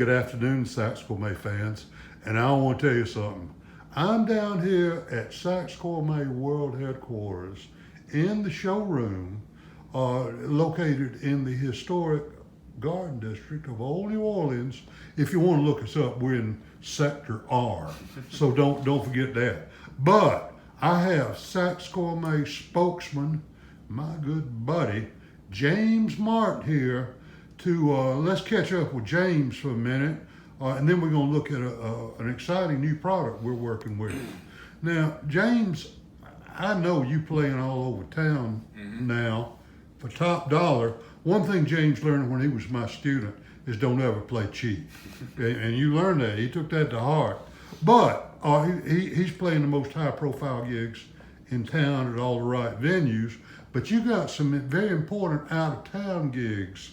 good afternoon, Sax Gourmet fans. And I want to tell you something. I'm down here at Sax Gourmet World Headquarters in the showroom located in the historic Garden District of Old New Orleans. If you want to look us up, we're in Sector R, so don't forget that. But I have Sax Gourmet spokesman, my good buddy, James Martin here to, let's catch up with James for a minute, and then we're going to look at an exciting new product we're working with. Now, James, I know you playing all over town now for top dollar. One thing James learned when he was my student is don't ever play cheap. And you learned that. He took that to heart. But he's playing the most high-profile gigs in town at all the right venues. But you got some very important out-of-town gigs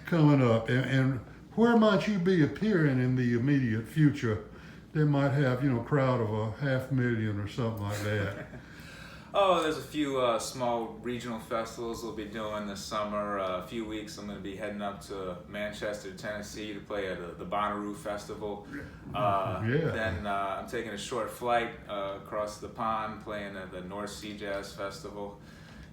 coming up. And where might you be appearing in the immediate future that might have, a crowd of 500,000 or something like that? Oh, there's a few small regional festivals we'll be doing this summer. A few weeks I'm going to be heading up to Manchester, Tennessee to play at the Bonnaroo Festival. Then I'm taking a short flight across the pond, playing at the North Sea Jazz Festival.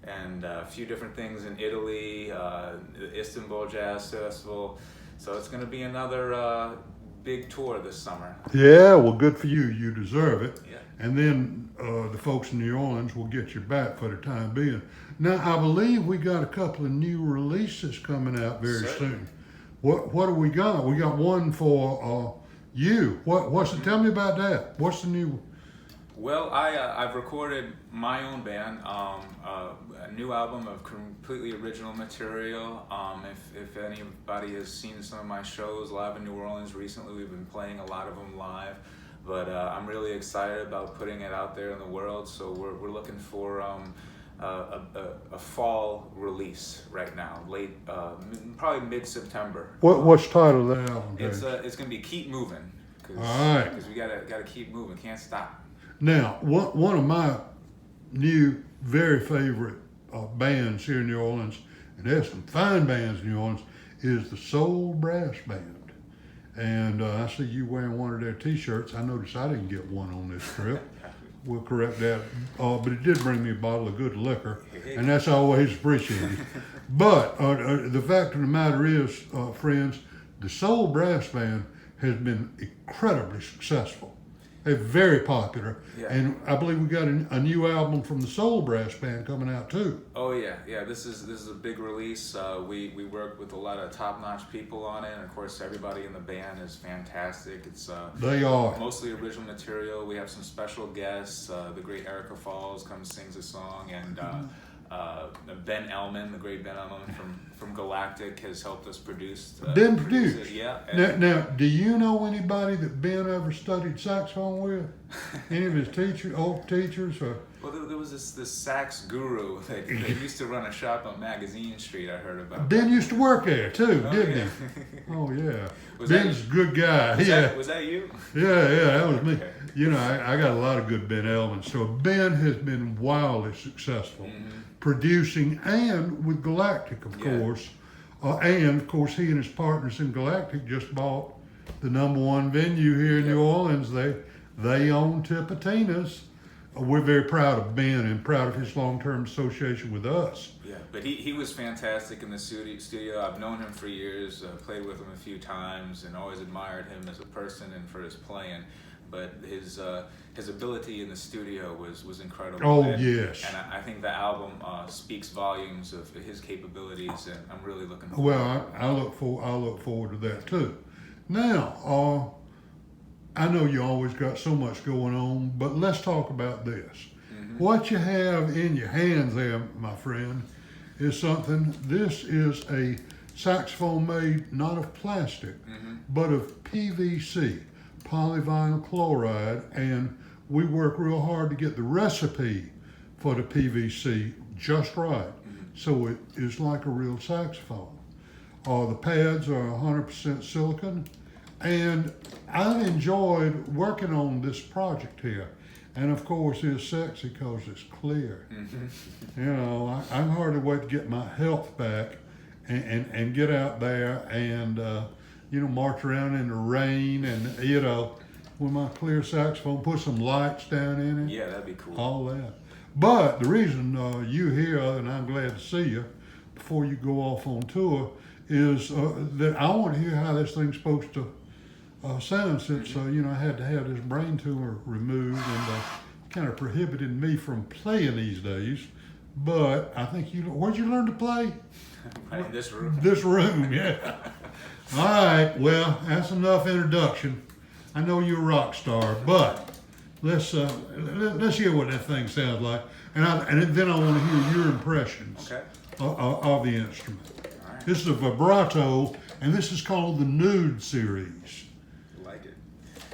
And a few different things in Italy, the Istanbul Jazz Festival. So it's going to be another big tour this summer. Yeah, well, good for you. You deserve it. Yeah. And then the folks in New Orleans will get you back for the time being. Now, I believe we got a couple of new releases coming out very soon. What do we got? We got one for you. Tell me about that. What's the new? Well, I've recorded my own band, a new album of completely original material. If anybody has seen some of my shows live in New Orleans recently, we've been playing a lot of them live. But I'm really excited about putting it out there in the world. So we're looking for a fall release right now, late, probably mid-September. What's the title of the album? It's going to be Keep Moving. All right. Because we gotta keep moving, can't stop. Now, one of my new, very favorite bands here in New Orleans, and there's some fine bands in New Orleans, is the Soul Brass Band. And I see you wearing one of their T-shirts. I noticed I didn't get one on this trip. We'll correct that. But it did bring me a bottle of good liquor, and that's always appreciated. But the fact of the matter is, friends, the Soul Brass Band has been incredibly successful. They're very popular, and I believe we got a new album from the Soul Brass Band coming out too. Oh yeah. This is a big release. We work with a lot of top-notch people on it, and of course everybody in the band is fantastic. It's they are mostly original material. We have some special guests. The great Erica Falls comes sings a song, and Ben Elman, the great Ben Elman from Galactic, has helped us produce. Produce it. Yeah. Now, do you know anybody that Ben ever studied saxophone with? Any of his old teachers, or? Well, there was this sax guru that used to run a shop on Magazine Street. I heard about. Ben used to work there too, didn't he? Oh yeah. Ben's a good guy. Was that you? Yeah, that was me. Okay. I got a lot of good Ben Elman. So Ben has been wildly successful producing, and with Galactic, of course. And of course, he and his partners in Galactic just bought the #1 venue here in New Orleans. They own Tipitina's. We're very proud of Ben and proud of his long-term association with us. Yeah, but he was fantastic in the studio. I've known him for years, played with him a few times, and always admired him as a person and for his playing. But his ability in the studio was incredible. Oh, yes. And I think the album speaks volumes of his capabilities, and I'm really looking forward. Well, I look forward to that too. Now, I know you always got so much going on, but let's talk about this. What you have in your hands there, my friend, is something. This is a saxophone made not of plastic, but of PVC, polyvinyl chloride, and we work real hard to get the recipe for the PVC just right, so it is like a real saxophone. The pads are 100% silicone, and I've enjoyed working on this project here. And of course, it's sexy because it's clear. I can hardly wait to get my health back and get out there and march around in the rain and, with my clear saxophone, put some lights down in it. Yeah, that'd be cool. All that. But the reason you here, and I'm glad to see you before you go off on tour, is that I want to hear how this thing's supposed to sound, since I had to have this brain tumor removed, and kind of prohibited me from playing these days. But I think where'd you learn to play? Right in this room. This room, yeah. All right, well, that's enough introduction. I know you're a rock star, but let's hear what that thing sounds like, and then I want to hear your impressions of the instrument. All right. This is a vibrato, and this is called the Nude series. Like it.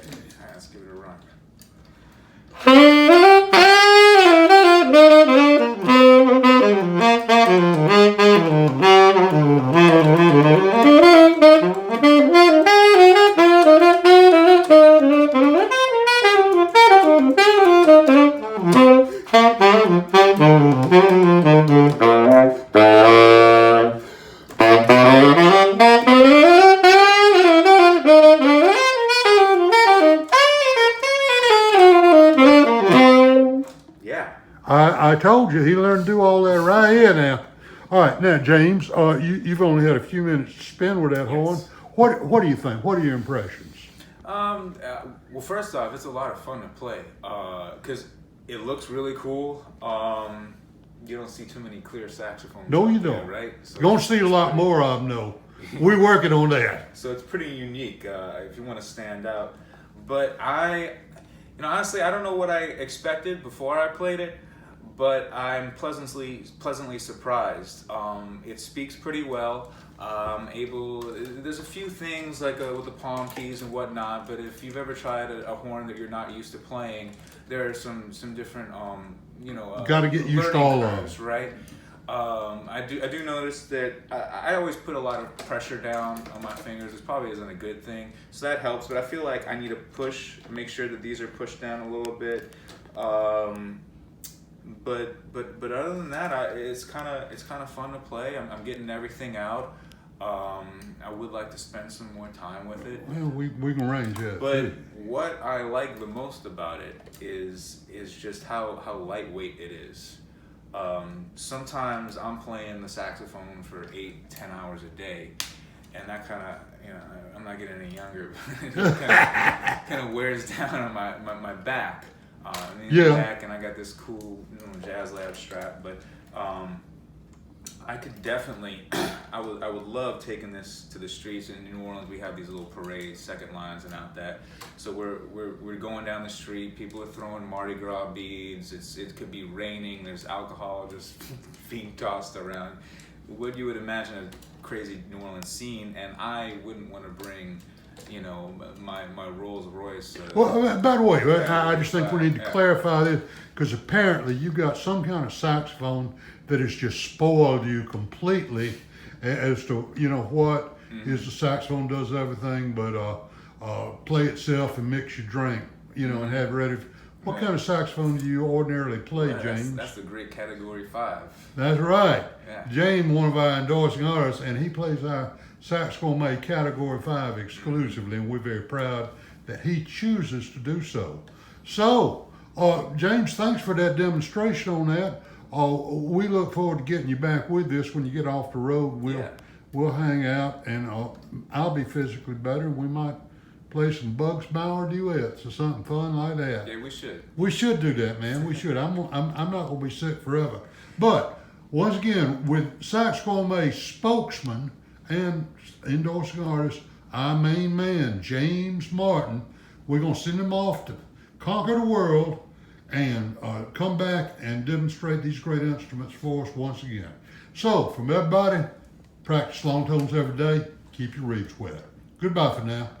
All right, let's give it a run. Yeah. I told you he learned to do all that right here now. All right, now James, you've only had a few minutes to spend with that horn. What do you think? What are your impressions? Well, first off, it's a lot of fun to play because it looks really cool. You don't see too many clear saxophones. No, you out there, don't. right? So You're gonna see a lot more of them, though. We're working on that. So it's pretty unique if you want to stand out. But honestly, I don't know what I expected before I played it, but I'm pleasantly surprised. It speaks pretty well. There's a few things like with the palm keys and whatnot, but if you've ever tried a horn that you're not used to playing, there are some different Got to get used to all of them, right? I do notice that I always put a lot of pressure down on my fingers. This probably isn't a good thing, so that helps. But I feel like I need to make sure that these are pushed down a little bit. But other than that, it's kind of fun to play. I'm getting everything out. I would like to spend some more time with it. Well, we can arrange that. But too. what I like the most about it is just how lightweight it is. Sometimes I'm playing the saxophone for 8-10 hours a day, and that kind of, I'm not getting any younger, but it kind of wears down on my back. Back, and I got this cool Jazz Lab strap, but I could definitely, I would love taking this to the streets. In New Orleans, we have these little parades, second lines and out that. So we're going down the street. People are throwing Mardi Gras beads. It could be raining. There's alcohol just being tossed around. What you would imagine a crazy New Orleans scene, and I wouldn't want to bring, my Rolls Royce. Well, by the way, I just think we need to clarify this, because apparently you got some kind of saxophone that has just spoiled you completely as to what is the saxophone does everything but play itself and mix your drink, and have it ready. What kind of saxophone do you ordinarily play, James? That's the great Category 5. That's right. Yeah. James, one of our endorsing artists, and he plays our Sax Gourmet Category 5 exclusively, and we're very proud that he chooses to do so. So, James, thanks for that demonstration on that. We look forward to getting you back with this when you get off the road. We'll hang out, and I'll be physically better. We might play some Bugs Bauer duets or something fun like that. Yeah, we should. We should do that, man. We should. I'm not gonna be sick forever. But once again, with Sax Gourmet spokesman and endorsing artist, our main man, James Martin, we're gonna send him off to conquer the world and come back and demonstrate these great instruments for us once again. So, from everybody, practice long tones every day. Keep your reeds wet. Goodbye for now.